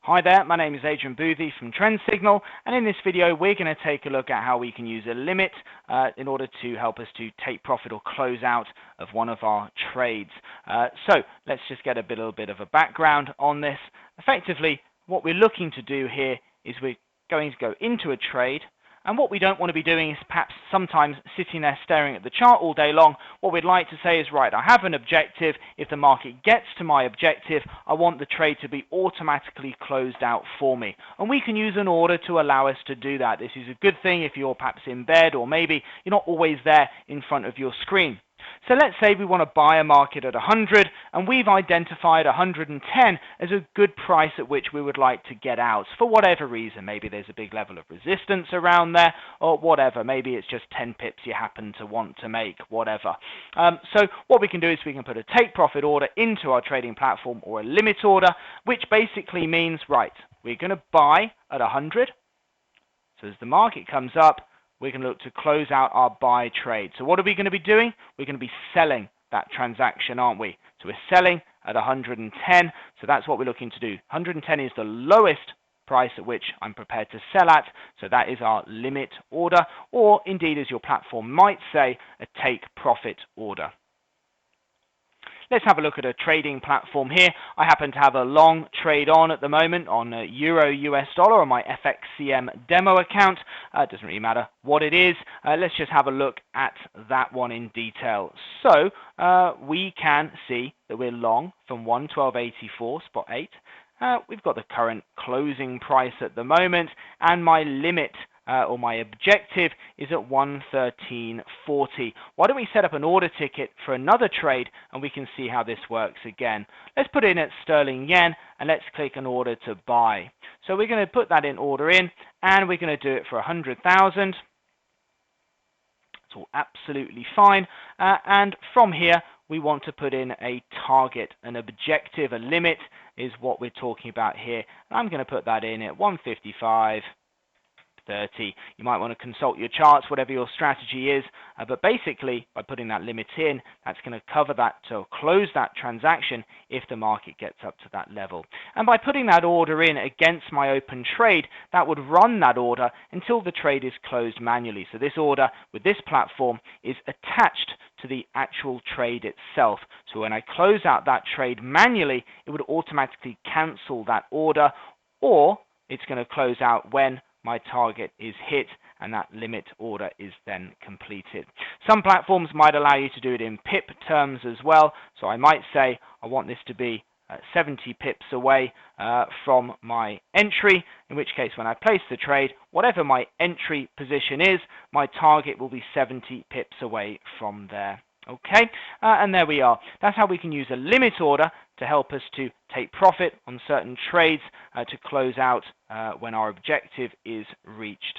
Hi there, my name is Adrian Boothie from Trend Signal, and in this video we're going to take a look at how we can use a limit in order to help us to take profit or close out of one of our trades. So let's just get a little bit of a background on this. Effectively, what we're looking to do here is we're going to go into a trade, and what we don't want to be doing is perhaps sometimes sitting there staring at the chart all day long. What we'd like to say is, right, I have an objective. If the market gets to my objective, I want the trade to be automatically closed out for me. And we can use an order to allow us to do that. This is a good thing if you're perhaps in bed or maybe you're not always there in front of your screen. So let's say we want to buy a market at 100 and we've identified 110 as a good price at which we would like to get out for whatever reason. Maybe there's a big level of resistance around there or whatever. Maybe it's just 10 pips you happen to want to make, whatever. So what we can do is we can put a take profit order into our trading platform or a limit order, which basically means, right, we're going to buy at 100. So as the market comes up, we're going to look to close out our buy trade. So what are we going to be doing? We're going to be selling that transaction, aren't we? So we're selling at 110. So that's what we're looking to do. 110 is the lowest price at which I'm prepared to sell at. So that is our limit order, or indeed, as your platform might say, a take profit order. Let's have a look at a trading platform here. I happen to have a long trade on at the moment on Euro US dollar on my FXCM demo account. It doesn't really matter what it is. Let's just have a look at that one in detail. So we can see that we're long from 112.84, spot 8. We've got the current closing price at the moment, and my limit or my objective is at 113.40. Why don't we set up an order ticket for another trade and we can see how this works again. Let's put it in at sterling yen and let's click an order to buy. So we're going to put that in order in and we're going to do it for 100,000. It's all absolutely fine. And from here we want to put in a target, an objective, a limit is what we're talking about here. And I'm going to put that in at 155.30. You might want to consult your charts, whatever your strategy is, but basically by putting that limit in, that's going to cover that to close that transaction if the market gets up to that level. And by putting that order in against my open trade, that would run that order until the trade is closed manually. So this order with this platform is attached to the actual trade itself. So when I close out that trade manually, it would automatically cancel that order, or it's going to close out when my target is hit and that limit order is then completed. Some platforms might allow you to do it in pip terms as well. So I might say I want this to be 70 pips away from my entry, in which case when I place the trade, whatever my entry position is, my target will be 70 pips away from there. Okay, and there we are. That's how we can use a limit order to help us to take profit on certain trades to close out when our objective is reached.